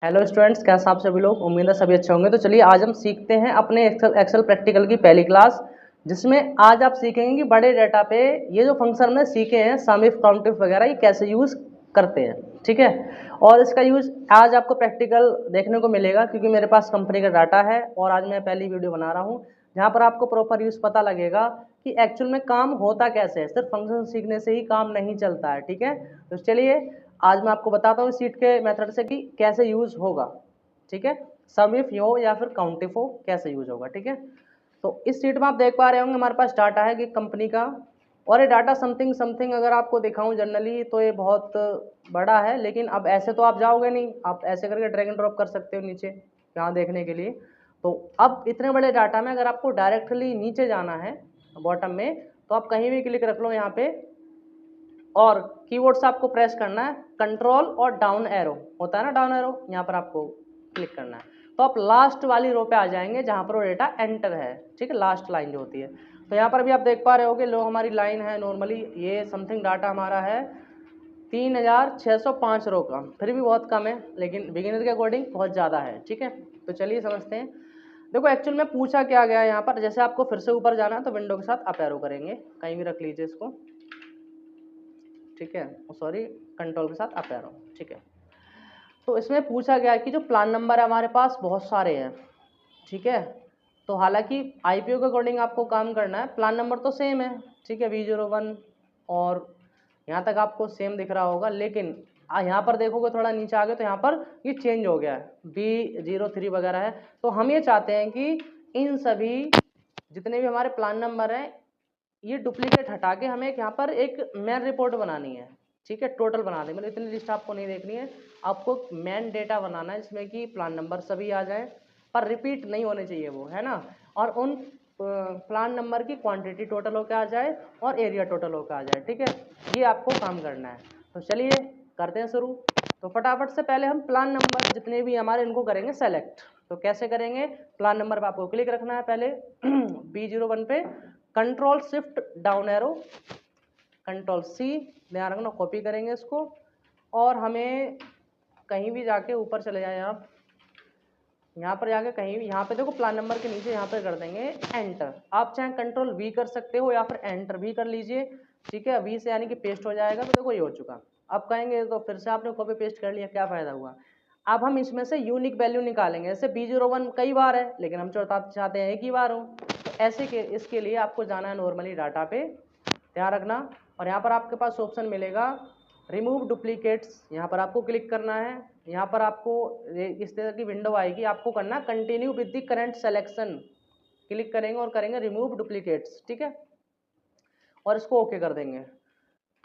Hello students, कैसे आप सभी लोग। उम्मीद है सभी अच्छे होंगे। तो चलिए आज हम सीखते हैं अपने एक्सेल प्रैक्टिकल की पहली क्लास, जिसमें आज आप सीखेंगे कि बड़े डाटा पे ये जो फंक्शन हमने सीखे हैं सम इफ काउंट इफ वगैरह, ये कैसे यूज़ करते हैं। ठीक है, और इसका यूज़ आज आपको प्रैक्टिकल देखने को मिलेगा, क्योंकि मेरे पास कंपनी का डाटा है और आज मैं पहली वीडियो बना रहा हूँ जहाँ पर आपको प्रॉपर यूज़ पता लगेगा कि एक्चुअल में काम होता कैसे है। सिर्फ फंक्शन सीखने से ही काम नहीं चलता है। ठीक है, तो चलिए आज मैं आपको बताता हूँ सीट के मेथड से कि कैसे यूज होगा। ठीक है, सम इफ हो या फिर काउंट इफ हो, कैसे यूज होगा। ठीक है, तो इस सीट में आप देख पा रहे होंगे हमारे पास डाटा है कि कंपनी का, और ये डाटा समथिंग समथिंग अगर आपको दिखाऊं जनरली तो ये बहुत बड़ा है, लेकिन अब ऐसे तो आप जाओगे नहीं, आप ऐसे करके ड्रैग एंड ड्रॉप कर सकते हो नीचे यहाँ देखने के लिए। तो अब इतने बड़े डाटा में अगर आपको डायरेक्टली नीचे जाना है बॉटम में, तो आप कहीं भी क्लिक रख लो यहाँ पे, और कीवर्ड से आपको प्रेस करना है कंट्रोल और डाउन एरो, होता है ना डाउन एरो, यहाँ पर आपको क्लिक करना है। तो आप लास्ट वाली रो पे आ जाएंगे जहाँ पर वो डेटा एंटर है। ठीक है, लास्ट लाइन जो होती है। तो यहाँ पर भी आप देख पा रहे होगे लो हमारी लाइन है नॉर्मली, ये समथिंग डाटा हमारा है 3605 रो का, फिर भी बहुत कम है, लेकिन बिगिनर के अकॉर्डिंग बहुत ज़्यादा है। ठीक है, तो चलिए समझते हैं। देखो एक्चुअल में पूछा क्या गया है यहाँ पर, जैसे आपको फिर से ऊपर जाना है तो विंडो के साथ अप एरो करेंगे, कहीं भी रख लीजिए इसको। ठीक है, सॉरी, कंट्रोल के साथ अप एरो। ठीक है, तो इसमें पूछा गया कि जो प्लान नंबर है हमारे पास बहुत सारे हैं। ठीक है, तो हालांकि आईपीओ के अकॉर्डिंग आपको काम करना है, प्लान नंबर तो सेम है। ठीक है, V01, और यहाँ तक आपको सेम दिख रहा होगा, लेकिन यहाँ पर देखोगे थोड़ा नीचे आ गए तो यहाँ पर ये चेंज हो गया है, B03 वगैरह है। तो हम ये चाहते हैं कि इन सभी जितने भी हमारे प्लान नंबर हैं, ये डुप्लीकेट हटा के हमें यहाँ पर एक मेन रिपोर्ट बनानी है। ठीक है, टोटल बना दें, मतलब इतनी लिस्ट आपको नहीं देखनी है, आपको मेन डेटा बनाना है जिसमें कि प्लान नंबर सभी आ जाए, पर रिपीट नहीं होने चाहिए वो, है ना। और उन प्लान नंबर की क्वांटिटी टोटल होकर आ जाए और एरिया टोटल होकर आ जाए। ठीक है, ये आपको काम करना है। तो चलिए करते हैं शुरू। तो फटाफट से पहले हम प्लान नंबर जितने भी हमारे इनको करेंगे सेलेक्ट। तो कैसे करेंगे, प्लान नंबर पर आपको क्लिक रखना है पहले B01 पे, control shift down arrow, control C, ध्यान रखना कॉपी करेंगे इसको, और हमें कहीं भी जाके ऊपर चले जाए आप, यहाँ पर जाके कहीं भी, यहाँ पे देखो प्लान नंबर के नीचे यहाँ पर कर देंगे एंटर। आप चाहे कंट्रोल V कर सकते हो या फिर एंटर भी कर लीजिए। ठीक है, V से यानी कि पेस्ट हो जाएगा। तो देखो ये हो चुका। अब कहेंगे तो फिर से आपने कॉपी पेस्ट कर लिया, क्या फायदा हुआ। अब हम इसमें से यूनिक वैल्यू निकालेंगे। जैसे B01 कई बार है, लेकिन हम चाहते हैं एक ही बार हो, तो ऐसे के इसके लिए आपको जाना है नॉर्मली डाटा पे, ध्यान रखना, और यहाँ पर आपके पास ऑप्शन मिलेगा रिमूव डुप्लीकेट्स, यहाँ पर आपको क्लिक करना है। यहाँ पर आपको इस तरह की विंडो आएगी, आपको करना continue with the current selection, click करेंगे और करेंगे रिमूव डुप्लीकेट्स। ठीक है, और इसको ओके कर देंगे।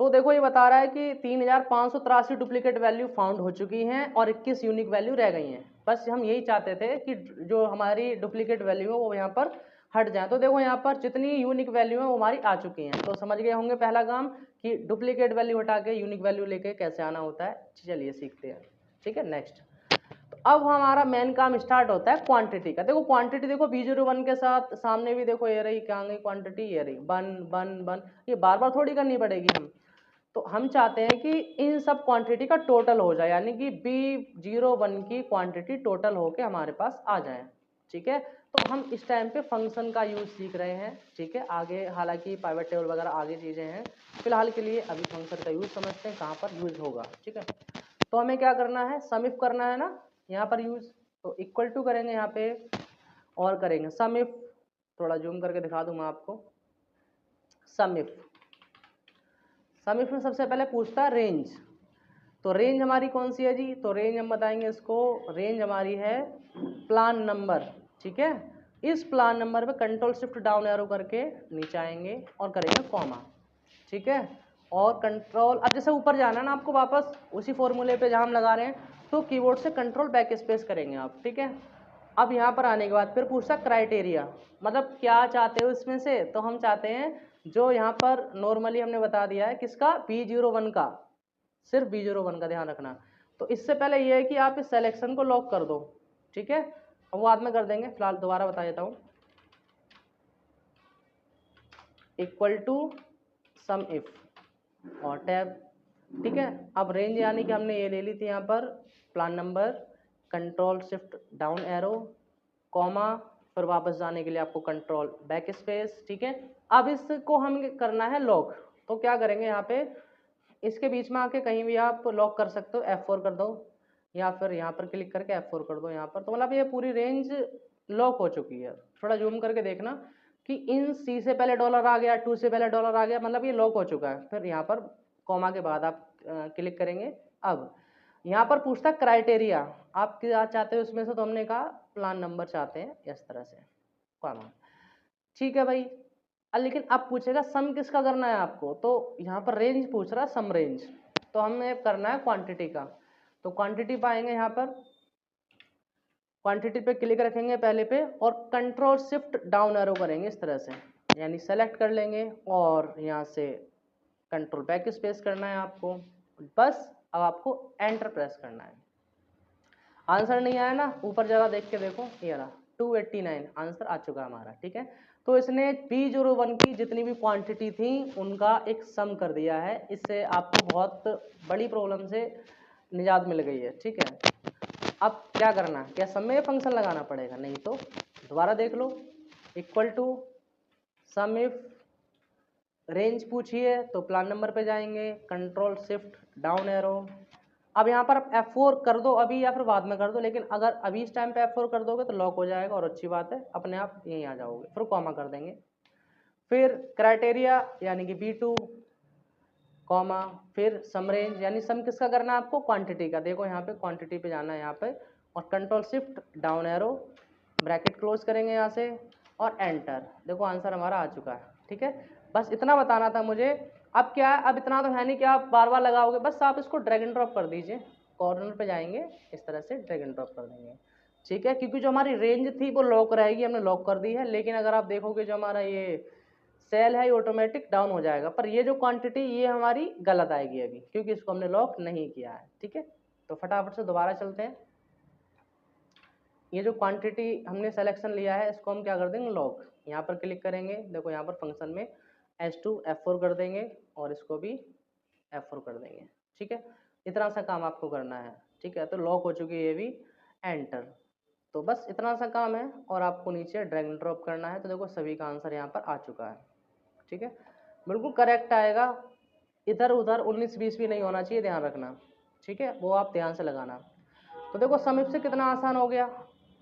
तो देखो ये बता रहा है कि 3583 डुप्लीकेट वैल्यू फाउंड हो चुकी हैं और 21 यूनिक वैल्यू रह गई हैं। बस हम यही चाहते थे कि जो हमारी डुप्लीकेट वैल्यू है वो यहाँ पर हट जाए। तो देखो यहाँ पर जितनी यूनिक वैल्यू है वो हमारी आ चुकी हैं। तो समझ गए होंगे पहला काम कि डुप्लीकेट वैल्यू हटा के यूनिक वैल्यू लेके कैसे आना होता है। चलिए सीखते हैं। ठीक है, नेक्स्ट। तो अब हमारा मेन काम स्टार्ट होता है क्वांटिटी का। देखो क्वांटिटी, देखो B01 के साथ सामने भी देखो ये रही, क्या गई क्वांटिटी, ये रही बन बन बन, ये बार बार थोड़ी करनी पड़ेगी हम। तो हम चाहते हैं कि इन सब क्वांटिटी का टोटल हो जाए, यानी कि B01 की क्वांटिटी टोटल होके हमारे पास आ जाए। ठीक है, तो हम इस टाइम पे फंक्शन का यूज सीख रहे हैं। ठीक है, आगे हालांकि पाइवट टेबल वगैरह आगे चीज़ें हैं, फिलहाल के लिए अभी फंक्शन का यूज समझते हैं कहाँ पर यूज होगा। ठीक है, तो हमें क्या करना है, सम इफ करना है ना यहाँ पर यूज। तो इक्वल टू करेंगे यहाँ पे और करेंगे सम इफ, थोड़ा जूम करके दिखा दूँ मैं आपको। सम इफ में सबसे पहले पूछता है रेंज। तो रेंज हमारी कौन सी है जी, तो रेंज हम बताएंगे इसको, रेंज हमारी है प्लान नंबर। ठीक है, इस प्लान नंबर पे कंट्रोल शिफ्ट डाउन एरो करके नीचे आएंगे और करेंगे कॉमा। ठीक है, और कंट्रोल, अब जैसे ऊपर जाना है ना आपको वापस उसी फॉर्मूले पे जहाँ हम लगा रहे हैं, तो कीबोर्ड से कंट्रोल बैक स्पेस करेंगे आप। ठीक है, अब यहाँ पर आने के बाद फिर पूछता क्राइटेरिया, मतलब क्या चाहते हो इसमें से। तो हम चाहते हैं जो यहाँ पर नॉर्मली हमने बता दिया है किसका, B01 का, सिर्फ B01 का ध्यान रखना। तो इससे पहले ये है कि आप इस सिलेक्शन को लॉक कर दो। ठीक है, वो बाद में कर देंगे, फिलहाल दोबारा बता देता हूँ। इक्वल टू सम इफ और टैब। ठीक है, अब रेंज यानी कि हमने ये ले ली थी यहाँ पर plan number, control shift down arrow, comma, फिर वापस जाने के लिए आपको कंट्रोल बैक स्पेस, ठीक है। अब इसको हम करना है लॉक, तो क्या करेंगे यहाँ पे इसके बीच में आके कहीं भी आप लॉक कर सकते हो, F4 कर दो या फिर यहाँ पर क्लिक करके F4 कर दो यहाँ पर, तो मतलब ये पूरी रेंज लॉक हो चुकी है। थोड़ा जूम करके देखना कि इन C से पहले डॉलर आ गया, 2 से पहले डॉलर आ गया, मतलब ये लॉक हो चुका है। फिर यहाँ पर कॉमा के बाद आप क्लिक करेंगे। अब यहाँ पर पूछता है क्राइटेरिया, आप क्या चाहते हो उसमें से, तो हमने कहा प्लान नंबर चाहते हैं इस तरह से, कॉमा, ठीक है भाई। लेकिन अब पूछेगा सम किसका करना है आपको, तो यहाँ पर रेंज पूछ रहा है, सम रेंज, तो हमें करना है क्वांटिटी का। तो क्वांटिटी पाएंगे यहाँ पर, क्वांटिटी पे क्लिक रखेंगे पहले पे और कंट्रोल शिफ्ट डाउन एरो करेंगे इस तरह से, यानी सेलेक्ट कर लेंगे और यहाँ से कंट्रोल बैक स्पेस करना है आपको। बस अब आपको एंटर प्रेस करना है। आंसर नहीं आया ना, ऊपर जरा देख के देखो, ये रहा 289 आंसर आ चुका हमारा, ठीक है। तो इसने P01 की जितनी भी क्वांटिटी थी उनका एक सम कर दिया है। इससे आपको बहुत बड़ी प्रॉब्लम से निजात मिल गई है, ठीक है। अब क्या करना है, क्या सम में फंक्शन लगाना पड़ेगा, नहीं तो दोबारा देख लो, equal to some if range पूछिए तो प्लान नंबर पे जाएंगे, कंट्रोल शिफ्ट डाउन एरो। अब यहाँ पर आप F4 कर दो अभी या फिर बाद में कर दो, लेकिन अगर अभी इस टाइम पे F4 कर दोगे तो लॉक हो जाएगा और अच्छी बात है, अपने आप यहीं आ जाओगे। फिर कॉमा कर देंगे, फिर क्राइटेरिया यानी कि B2, कॉमा, फिर सम रेंज, यानी सम किसका करना है आपको, क्वांटिटी का। देखो यहाँ पे क्वांटिटी पे जाना है यहाँ पे और control shift down arrow, bracket close करेंगे यहाँ से और एंटर। देखो आंसर हमारा आ चुका है, ठीक है। बस इतना बताना था मुझे। अब क्या है, अब इतना तो है नहीं कि आप बार बार लगाओगे, बस आप इसको ड्रैग एंड ड्रॉप कर दीजिए, कॉर्नर पे जाएंगे इस तरह से ड्रैग एंड ड्रॉप कर देंगे, ठीक है। क्योंकि जो हमारी रेंज थी वो लॉक रहेगी, हमने लॉक कर दी है, लेकिन अगर आप देखोगे जो हमारा ये सेल है ये ऑटोमेटिक डाउन हो जाएगा, पर ये जो क्वांटिटी ये हमारी गलत आएगी अभी, क्योंकि इसको हमने लॉक नहीं किया है, ठीक है। तो फटाफट से दोबारा चलते हैं। ये जो क्वांटिटी हमने सिलेक्शन लिया है इसको हम क्या कर देंगे, लॉक। यहाँ पर क्लिक करेंगे, देखो यहाँ पर फंक्शन में S2 F4 कर देंगे और इसको भी F4 कर देंगे, ठीक है। इतना सा काम आपको करना है, ठीक है। तो लॉक हो चुकी है ये भी, एंटर। तो बस इतना सा काम है और आपको नीचे ड्रैग एंड ड्रॉप करना है। तो देखो सभी का आंसर यहाँ पर आ चुका है, ठीक है, बिल्कुल करेक्ट आएगा। इधर उधर 19-20 भी नहीं होना चाहिए, ध्यान रखना, ठीक है, वो आप ध्यान से लगाना। तो देखो सम इफ से कितना आसान हो गया,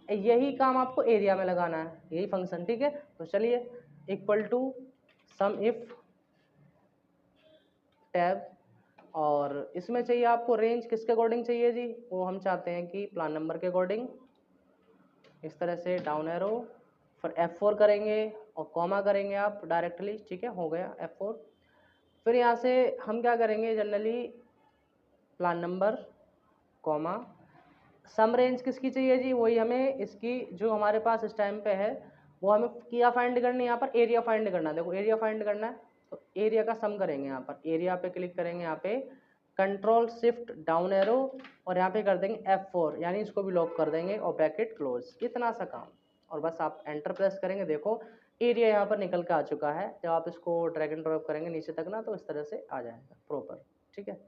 यही काम आपको एरिया में लगाना है, यही फंक्शन, ठीक है। तो चलिए equal to some if tab, और इसमें चाहिए आपको रेंज किसके अकॉर्डिंग चाहिए जी, वो हम चाहते हैं कि प्लान नंबर के अकॉर्डिंग, इस तरह से डाउन एरो, फिर F4 करेंगे और कॉमा करेंगे आप डायरेक्टली, ठीक है, हो गया F4। फिर यहाँ से हम क्या करेंगे, जनरली प्लान नंबर, कॉमा, सम रेंज किसकी चाहिए जी, वही हमें इसकी जो हमारे पास इस टाइम पे है वो हमें क्या फाइंड करनी है, यहाँ पर एरिया फाइंड करना है। देखो एरिया फाइंड करना है तो एरिया का सम करेंगे, यहाँ पर एरिया पे क्लिक करेंगे, यहाँ पे कंट्रोल शिफ्ट डाउन एरो और यहाँ पे कर देंगे F4, यानी इसको भी लॉक कर देंगे और ब्रैकेट क्लोज, इतना सा काम। और बस आप एंटर प्रेस करेंगे, देखो एरिया यहाँ पर निकल के आ चुका है। जब आप इसको ड्रैग एंड ड्रॉप करेंगे नीचे तक ना, तो इस तरह से आ जाएगा प्रॉपर, ठीक है।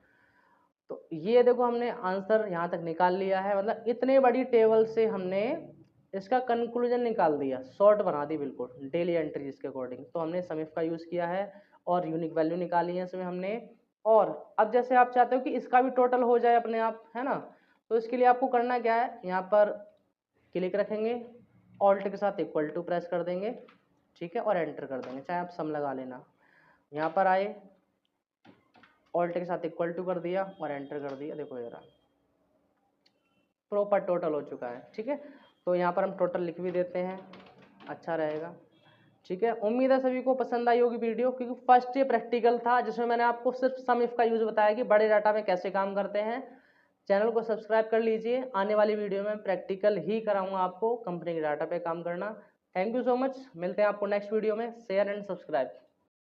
तो ये देखो हमने आंसर यहाँ तक निकाल लिया है, मतलब इतने बड़ी टेबल से हमने इसका कंक्लूजन निकाल दिया, शॉर्ट बना दी बिल्कुल डेली एंट्रीज के अकॉर्डिंग। तो हमने समिफ का यूज़ किया है और यूनिक वैल्यू निकाली है इसमें हमने। और अब जैसे आप चाहते हो कि इसका भी टोटल हो जाए अपने आप, है ना, तो इसके लिए आपको करना क्या है, यहाँ पर क्लिक रखेंगे, ऑल्ट के साथ इक्वल टू प्रेस कर देंगे, ठीक है, और एंटर कर देंगे, चाहे आप सम लगा लेना। यहाँ पर आए, ऑल्ट के साथ इक्वल टू कर दिया और एंटर कर दिया, देखो ये रहा प्रॉपर टोटल हो चुका है, ठीक है। तो यहाँ पर हम टोटल लिख भी देते हैं, अच्छा रहेगा, ठीक है। उम्मीद है सभी को पसंद आई होगी वीडियो, क्योंकि फर्स्ट ये प्रैक्टिकल था जिसमें मैंने आपको सिर्फ सम इफ का यूज़ बताया कि बड़े डाटा में कैसे काम करते हैं। चैनल को सब्सक्राइब कर लीजिए, आने वाली वीडियो में प्रैक्टिकल ही कराऊंगा आपको कंपनी के डाटा पे काम करना। थैंक यू सो मच, मिलते हैं आपको नेक्स्ट वीडियो में। Share and subscribe.